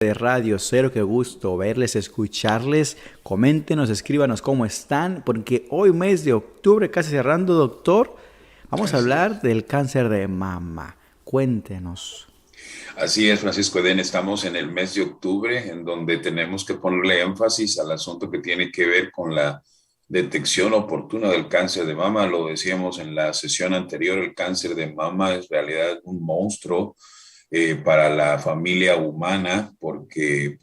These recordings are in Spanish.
De Radio Cero, qué gusto verles, escucharles. Coméntenos, escríbanos cómo están, porque hoy mes de octubre, casi cerrando, doctor, vamos a Así hablar es. del cáncer de mama. Cuéntenos. Así es, Francisco Eden. Estamos en el mes de octubre, en donde tenemos que ponerle énfasis al asunto que tiene que ver con la detección oportuna del cáncer de mama. Lo decíamos en la sesión anterior, el cáncer de mama es en realidad un monstruo para la familia humana, porque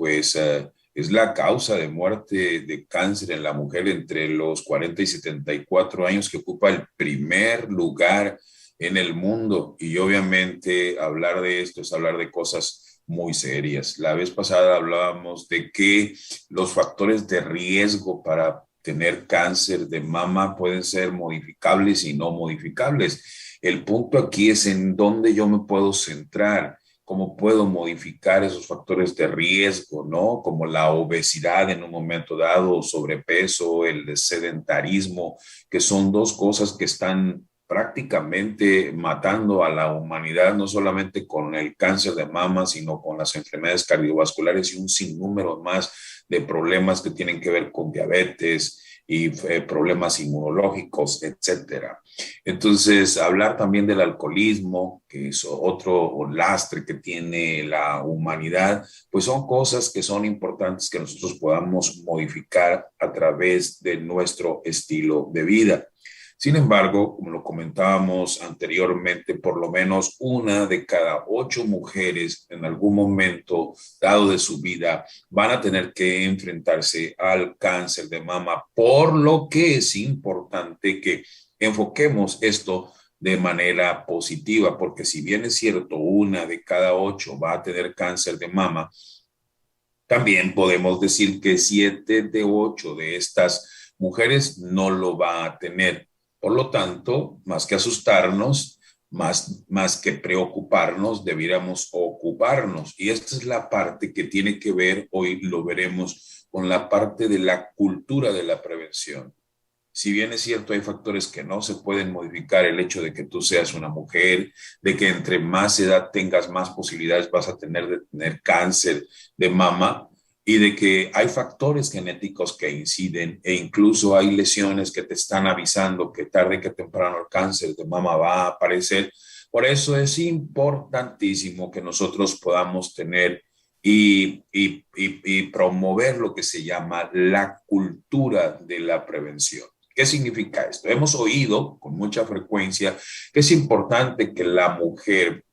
es la causa de muerte de cáncer en la mujer entre los 40 y 74 años, que ocupa el primer lugar en el mundo. Y obviamente hablar de esto es hablar de cosas muy serias. La vez pasada hablábamos de que los factores de riesgo para tener cáncer de mama pueden ser modificables y no modificables. El punto aquí es en dónde yo me puedo centrar, cómo puedo modificar esos factores de riesgo, ¿no? Como la obesidad en un momento dado, sobrepeso, el sedentarismo, que son dos cosas que están prácticamente matando a la humanidad, no solamente con el cáncer de mama, sino con las enfermedades cardiovasculares y un sinnúmero más de problemas que tienen que ver con diabetes y problemas inmunológicos, etcétera. Entonces, hablar también del alcoholismo, que es otro lastre que tiene la humanidad, pues son cosas que son importantes que nosotros podamos modificar a través de nuestro estilo de vida. Sin embargo, como lo comentábamos anteriormente, por lo menos una de cada 8 mujeres en algún momento dado de su vida van a tener que enfrentarse al cáncer de mama, por lo que es importante que enfoquemos esto de manera positiva, porque si bien es cierto, una de cada 8 va a tener cáncer de mama, también podemos decir que 7 de 8 de estas mujeres no lo va a tener. Por lo tanto, más que asustarnos, más que preocuparnos, debiéramos ocuparnos. Y esta es la parte que tiene que ver, hoy lo veremos, con la parte de la cultura de la prevención. Si bien es cierto, hay factores que no se pueden modificar, el hecho de que tú seas una mujer, de que entre más edad tengas, más posibilidades vas a tener de tener cáncer de mama, y de que hay factores genéticos que inciden e incluso hay lesiones que te están avisando que tarde que temprano el cáncer de mama va a aparecer. Por eso es importantísimo que nosotros podamos tener y promover lo que se llama la cultura de la prevención. ¿Qué significa esto? Hemos oído con mucha frecuencia que es importante que la mujer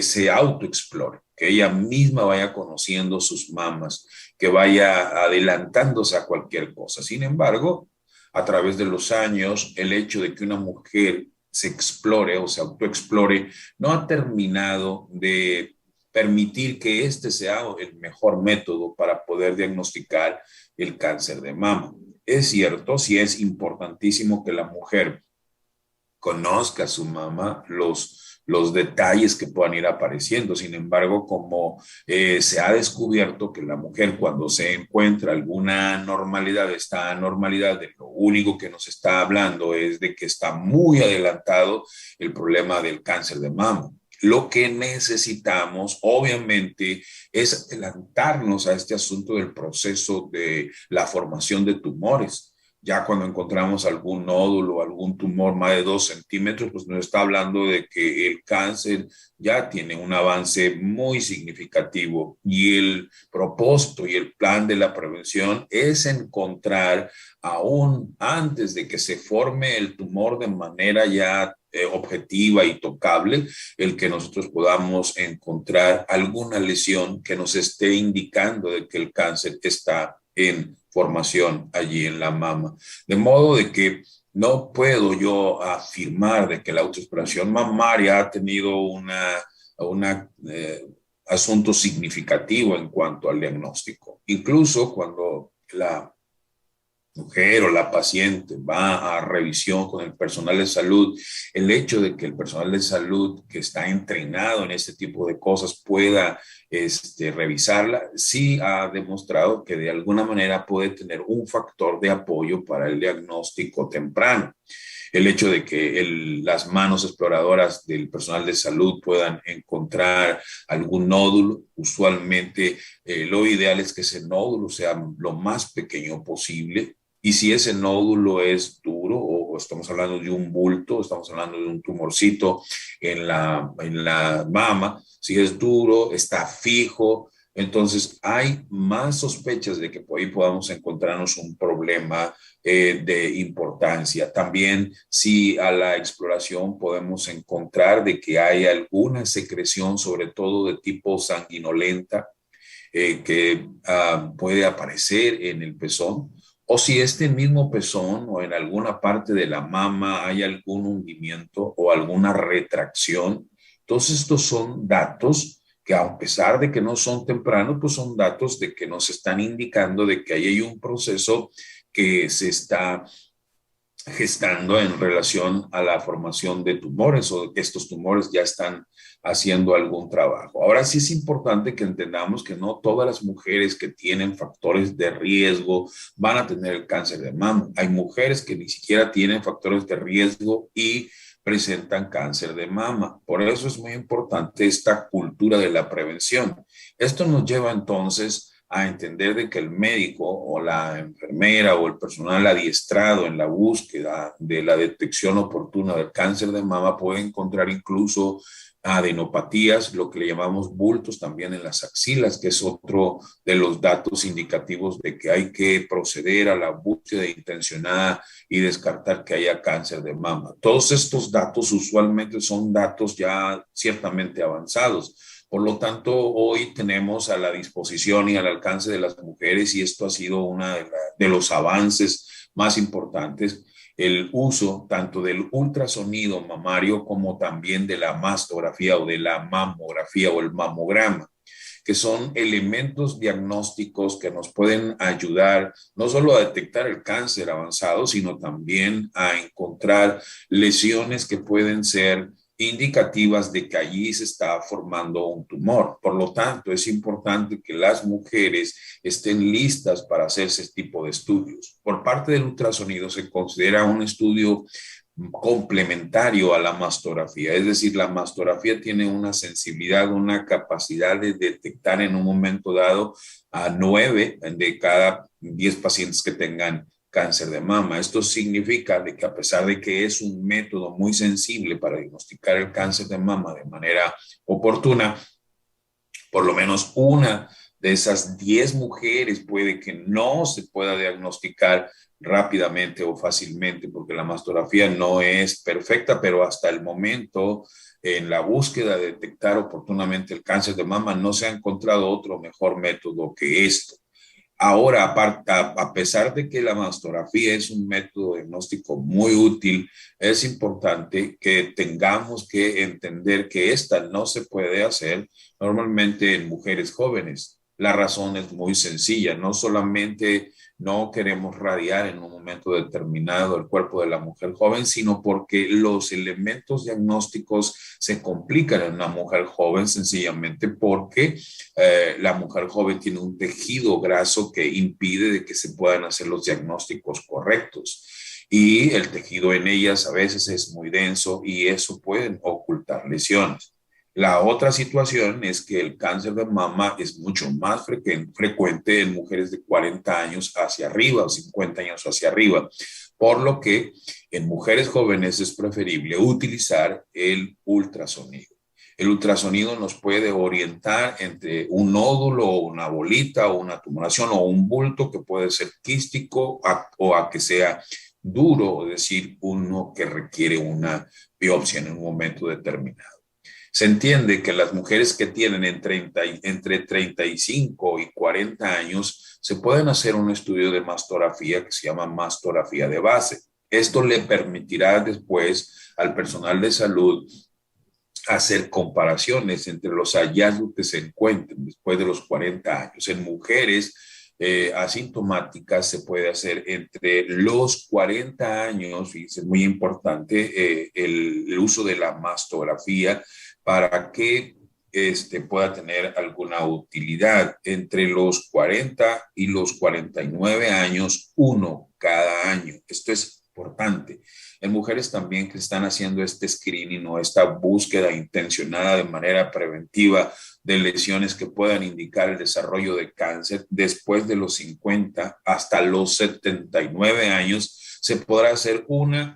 se autoexplore, que ella misma vaya conociendo sus mamas, que vaya adelantándose a cualquier cosa. Sin embargo, a través de los años, el hecho de que una mujer se explore o se autoexplore no ha terminado de permitir que este sea el mejor método para poder diagnosticar el cáncer de mama. Es cierto, sí es importantísimo que la mujer conozca a su mamá, los detalles que puedan ir apareciendo. Sin embargo, como se ha descubierto que la mujer cuando se encuentra alguna normalidad, esta anormalidad, de lo único que nos está hablando es de que está muy adelantado el problema del cáncer de mama. Lo que necesitamos, obviamente, es adelantarnos a este asunto del proceso de la formación de tumores. Ya cuando encontramos algún nódulo, algún tumor más de 2 centímetros, pues nos está hablando de que el cáncer ya tiene un avance muy significativo, y el propósito y el plan de la prevención es encontrar aún antes de que se forme el tumor de manera ya objetiva y tocable, el que nosotros podamos encontrar alguna lesión que nos esté indicando de que el cáncer está en formación allí en la mama. De modo de que no puedo yo afirmar de que la autoexploración mamaria ha tenido una asunto significativo en cuanto al diagnóstico. Incluso cuando la mujer o la paciente va a revisión con el personal de salud, el hecho de que el personal de salud que está entrenado en este tipo de cosas pueda revisarla, sí ha demostrado que de alguna manera puede tener un factor de apoyo para el diagnóstico temprano. El hecho de que las manos exploradoras del personal de salud puedan encontrar algún nódulo, usualmente lo ideal es que ese nódulo sea lo más pequeño posible. Y si ese nódulo es duro o estamos hablando de un bulto, estamos hablando de un tumorcito en la mama, si es duro, está fijo, entonces hay más sospechas de que por ahí podamos encontrarnos un problema de importancia. También si a la exploración podemos encontrar de que hay alguna secreción, sobre todo de tipo sanguinolenta, que puede aparecer en el pezón, o si este mismo pezón o en alguna parte de la mama hay algún hundimiento o alguna retracción. Todos estos son datos que a pesar de que no son tempranos, pues son datos de que nos están indicando de que ahí hay un proceso que se está gestando en relación a la formación de tumores o de que estos tumores ya están haciendo algún trabajo. Ahora sí es importante que entendamos que no todas las mujeres que tienen factores de riesgo van a tener el cáncer de mama. Hay mujeres que ni siquiera tienen factores de riesgo y presentan cáncer de mama. Por eso es muy importante esta cultura de la prevención. Esto nos lleva entonces a entender de que el médico o la enfermera o el personal adiestrado en la búsqueda de la detección oportuna del cáncer de mama puede encontrar incluso adenopatías, lo que le llamamos bultos también en las axilas, que es otro de los datos indicativos de que hay que proceder a la búsqueda intencionada y descartar que haya cáncer de mama. Todos estos datos usualmente son datos ya ciertamente avanzados. Por lo tanto, hoy tenemos a la disposición y al alcance de las mujeres, y esto ha sido uno de los avances más importantes, el uso tanto del ultrasonido mamario como también de la mastografía o de la mamografía o el mamograma, que son elementos diagnósticos que nos pueden ayudar no solo a detectar el cáncer avanzado, sino también a encontrar lesiones que pueden ser indicativas de que allí se está formando un tumor. Por lo tanto, es importante que las mujeres estén listas para hacerse este tipo de estudios. Por parte del ultrasonido se considera un estudio complementario a la mastografía, es decir, la mastografía tiene una sensibilidad, una capacidad de detectar en un momento dado a 9 de cada 10 pacientes que tengan cáncer de mama. Esto significa de que a pesar de que es un método muy sensible para diagnosticar el cáncer de mama de manera oportuna, por lo menos una de esas 10 mujeres puede que no se pueda diagnosticar rápidamente o fácilmente, porque la mastografía no es perfecta, pero hasta el momento en la búsqueda de detectar oportunamente el cáncer de mama no se ha encontrado otro mejor método que esto. Ahora, a pesar de que la mastografía es un método diagnóstico muy útil, es importante que tengamos que entender que esta no se puede hacer normalmente en mujeres jóvenes. La razón es muy sencilla, no solamente no queremos radiar en un momento determinado el cuerpo de la mujer joven, sino porque los elementos diagnósticos se complican en una mujer joven sencillamente porque la mujer joven tiene un tejido graso que impide de que se puedan hacer los diagnósticos correctos. Y el tejido en ellas a veces es muy denso y eso puede ocultar lesiones. La otra situación es que el cáncer de mama es mucho más frecuente en mujeres de 40 años hacia arriba o 50 años hacia arriba, por lo que en mujeres jóvenes es preferible utilizar el ultrasonido. El ultrasonido nos puede orientar entre un nódulo o una bolita o una tumoración o un bulto que puede ser quístico o a que sea duro, es decir, uno que requiere una biopsia en un momento determinado. Se entiende que las mujeres que tienen entre 35 y 40 años se pueden hacer un estudio de mastografía que se llama mastografía de base. Esto le permitirá después al personal de salud hacer comparaciones entre los hallazgos que se encuentren después de los 40 años. En mujeres asintomáticas se puede hacer entre los 40 años, y es muy importante el uso de la mastografía para que pueda tener alguna utilidad. Entre los 40 y los 49 años, uno cada año. Esto es importante. En mujeres también que están haciendo este screening o esta búsqueda intencionada de manera preventiva de lesiones que puedan indicar el desarrollo de cáncer después de los 50 hasta los 79 años, se podrá hacer una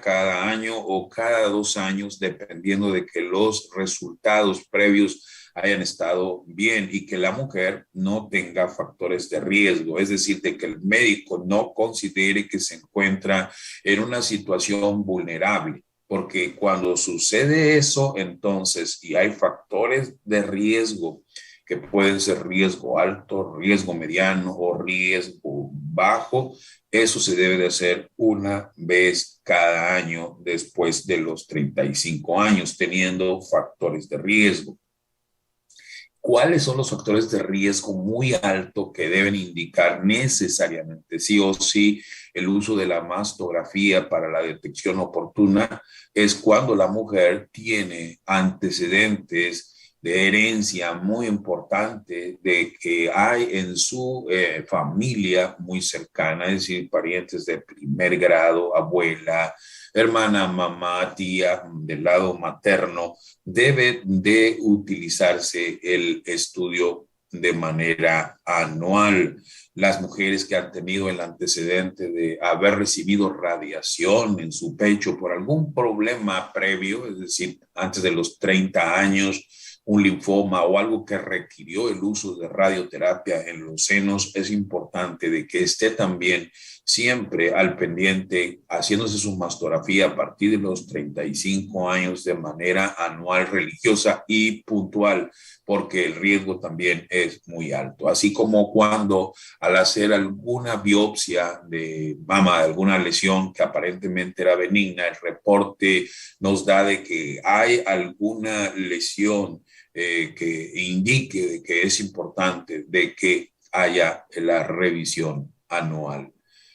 cada año o cada 2 años, dependiendo de que los resultados previos hayan estado bien y que la mujer no tenga factores de riesgo, es decir, de que el médico no considere que se encuentra en una situación vulnerable. Porque cuando sucede eso, entonces, y hay factores de riesgo que pueden ser riesgo alto, riesgo mediano o riesgo bajo, eso se debe de hacer una vez cada año después de los 35 años, teniendo factores de riesgo. ¿Cuáles son los factores de riesgo muy alto que deben indicar necesariamente, sí o sí, el uso de la mastografía para la detección oportuna? Es cuando la mujer tiene antecedentes de herencia muy importante, de que hay en su familia muy cercana, es decir, parientes de primer grado, abuela, hermana, mamá, tía del lado materno, debe de utilizarse el estudio de manera anual. Las mujeres que han tenido el antecedente de haber recibido radiación en su pecho por algún problema previo, es decir, antes de los 30 años, un linfoma o algo que requirió el uso de radioterapia en los senos, es importante de que esté también siempre al pendiente, haciéndose su mastografía a partir de los 35 años de manera anual, religiosa y puntual, porque el riesgo también es muy alto. Así como cuando al hacer alguna biopsia de mama, de alguna lesión que aparentemente era benigna, el reporte nos da de que hay alguna lesión que indique de que es importante de que haya la revisión anual.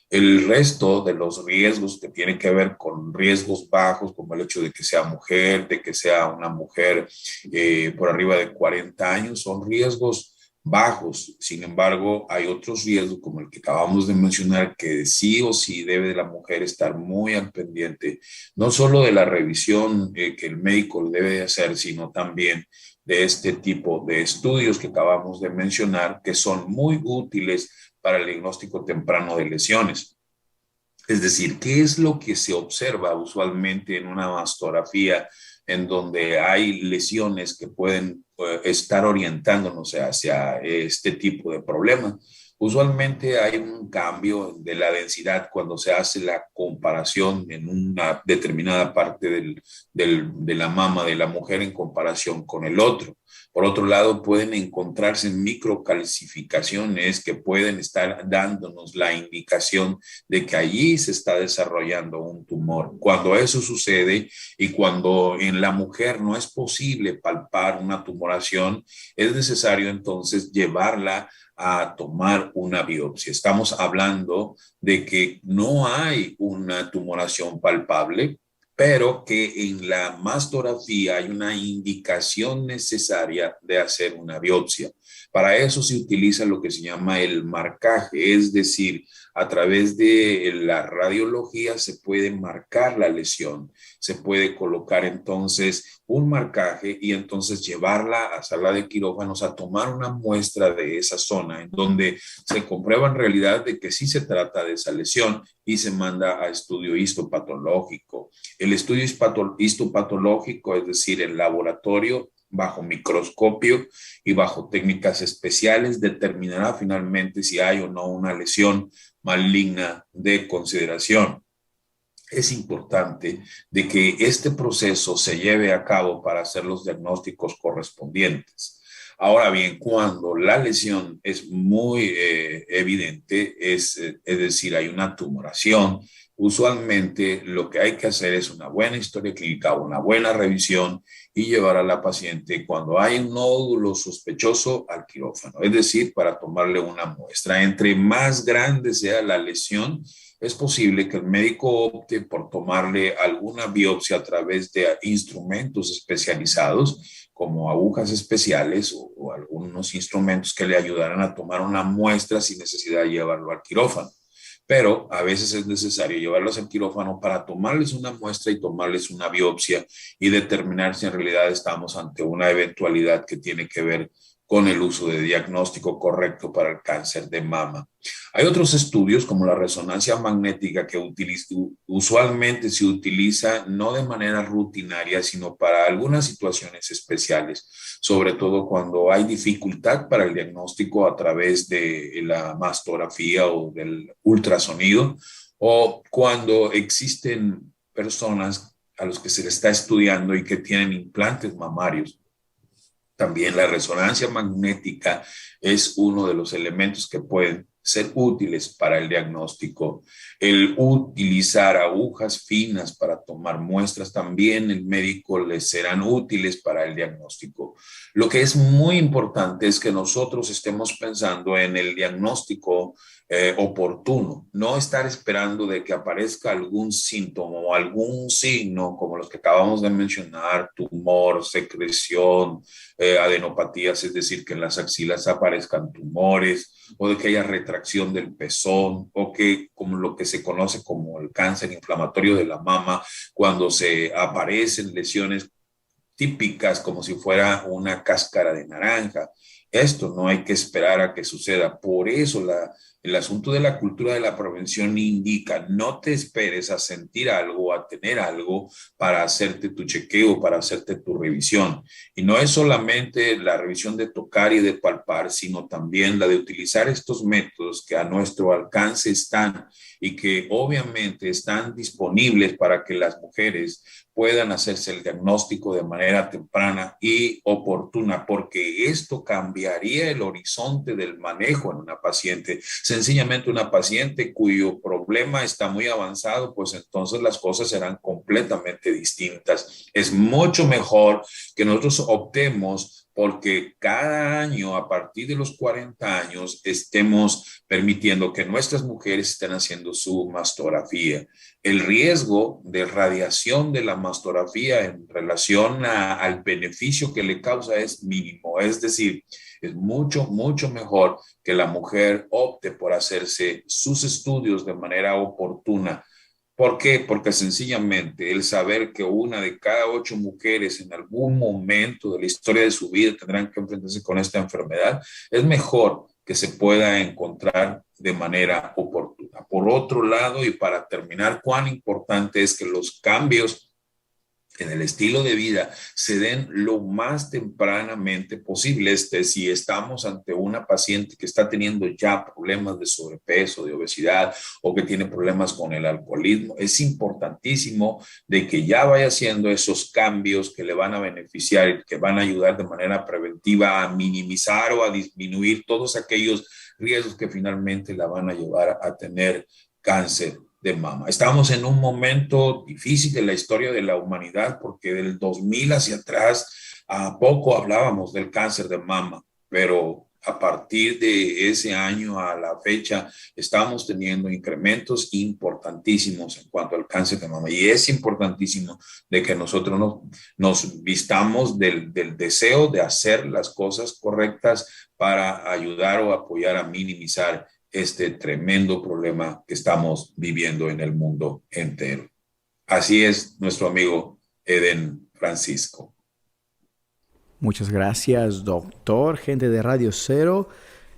El resto de los riesgos que tienen que ver con riesgos bajos, como el hecho de que sea mujer, de que sea una mujer por arriba de 40 años, son riesgos bajos. Sin embargo, hay otros riesgos, como el que acabamos de mencionar, que sí o sí debe la mujer estar muy al pendiente, no solo de la revisión que el médico debe hacer, sino también de este tipo de estudios que acabamos de mencionar, que son muy útiles para el diagnóstico temprano de lesiones. Es decir, ¿qué es lo que se observa usualmente en una mastografía en donde hay lesiones que pueden estar orientándonos hacia este tipo de problema? Usualmente hay un cambio de la densidad cuando se hace la comparación en una determinada parte de la mama de la mujer en comparación con el otro. Por otro lado, pueden encontrarse microcalcificaciones que pueden estar dándonos la indicación de que allí se está desarrollando un tumor. Cuando eso sucede y cuando en la mujer no es posible palpar una tumoración, es necesario entonces llevarla a tomar una biopsia. Estamos hablando de que no hay una tumoración palpable, pero que en la mastografía hay una indicación necesaria de hacer una biopsia. Para eso se utiliza lo que se llama el marcaje, es decir, a través de la radiología se puede marcar la lesión, se puede colocar entonces un marcaje y entonces llevarla a sala de quirófanos a tomar una muestra de esa zona en donde se comprueba en realidad de que sí se trata de esa lesión y se manda a estudio histopatológico. El estudio histopatológico, es decir, el laboratorio bajo microscopio y bajo técnicas especiales, determinará finalmente si hay o no una lesión maligna de consideración. Es importante de que este proceso se lleve a cabo para hacer los diagnósticos correspondientes. Ahora bien, cuando la lesión es muy evidente, es decir, hay una tumoración, usualmente lo que hay que hacer es una buena historia clínica, una buena revisión y llevar a la paciente cuando hay un nódulo sospechoso al quirófano, es decir, para tomarle una muestra. Entre más grande sea la lesión, es posible que el médico opte por tomarle alguna biopsia a través de instrumentos especializados, como agujas especiales o algunos instrumentos que le ayudarán a tomar una muestra sin necesidad de llevarlo al quirófano. pero a veces es necesario llevarlos al quirófano para tomarles una muestra y tomarles una biopsia y determinar si en realidad estamos ante una eventualidad que tiene que ver con el uso de diagnóstico correcto para el cáncer de mama. Hay otros estudios como la resonancia magnética que usualmente se utiliza no de manera rutinaria, sino para algunas situaciones especiales, sobre todo cuando hay dificultad para el diagnóstico a través de la mastografía o del ultrasonido, o cuando existen personas a los que se les está estudiando y que tienen implantes mamarios. También la resonancia magnética es uno de los elementos que pueden ser útiles para el diagnóstico. El utilizar agujas finas para tomar muestras también el médico les serán útiles para el diagnóstico. Lo que es muy importante es que nosotros estemos pensando en el diagnóstico oportuno, no estar esperando de que aparezca algún síntoma o algún signo como los que acabamos de mencionar, tumor, secreción, adenopatías, es decir, que en las axilas aparezcan tumores o de que haya retracción del pezón o que como lo que se conoce como el cáncer inflamatorio de la mama, cuando se aparecen lesiones típicas como si fuera una cáscara de naranja. Esto no hay que esperar a que suceda. Por eso el asunto de la cultura de la prevención indica, no te esperes a sentir algo, a tener algo para hacerte tu chequeo, para hacerte tu revisión. Y no es solamente la revisión de tocar y de palpar, sino también la de utilizar estos métodos que a nuestro alcance están y que obviamente están disponibles para que las mujeres puedan hacerse el diagnóstico de manera temprana y oportuna, porque esto cambiaría el horizonte del manejo en una paciente. Sencillamente una paciente cuyo problema está muy avanzado, pues entonces las cosas serán completamente distintas. Es mucho mejor que nosotros optemos porque cada año, a partir de los 40 años, estemos permitiendo que nuestras mujeres estén haciendo su mastografía. El riesgo de radiación de la mastografía en relación al beneficio que le causa es mínimo. Es decir, es mucho, mucho mejor que la mujer opte por hacerse sus estudios de manera oportuna. ¿Por qué? Porque sencillamente el saber que una de cada 8 mujeres en algún momento de la historia de su vida tendrán que enfrentarse con esta enfermedad, es mejor que se pueda encontrar de manera oportuna. Por otro lado, y para terminar, cuán importante es que los cambios en el estilo de vida se den lo más tempranamente posible. Si estamos ante una paciente que está teniendo ya problemas de sobrepeso, de obesidad o que tiene problemas con el alcoholismo, es importantísimo de que ya vaya haciendo esos cambios que le van a beneficiar y que van a ayudar de manera preventiva a minimizar o a disminuir todos aquellos riesgos que finalmente la van a llevar a tener cáncer de mama. Estamos en un momento difícil de la historia de la humanidad porque del 2000 hacia atrás a poco hablábamos del cáncer de mama, pero a partir de ese año a la fecha estamos teniendo incrementos importantísimos en cuanto al cáncer de mama y es importantísimo de que nosotros nos vistamos del deseo de hacer las cosas correctas para ayudar o apoyar a minimizar este tremendo problema que estamos viviendo en el mundo entero. Así es nuestro amigo Eden Francisco. Muchas gracias, doctor, gente de Radio Cero.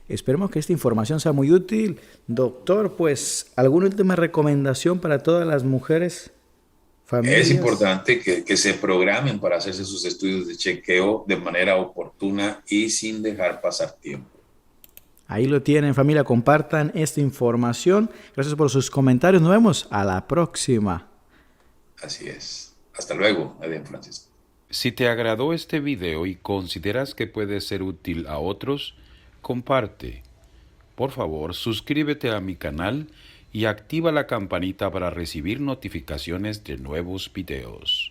Esperemos que esta información sea muy útil. Doctor, pues, ¿alguna última recomendación para todas las mujeres, familias? Es importante que se programen para hacerse sus estudios de chequeo de manera oportuna y sin dejar pasar tiempo. Ahí lo tienen, familia. Compartan esta información. Gracias por sus comentarios. Nos vemos a la próxima. Así es. Hasta luego, Eden Francisco. Si te agradó este video y consideras que puede ser útil a otros, comparte. Por favor, suscríbete a mi canal y activa la campanita para recibir notificaciones de nuevos videos.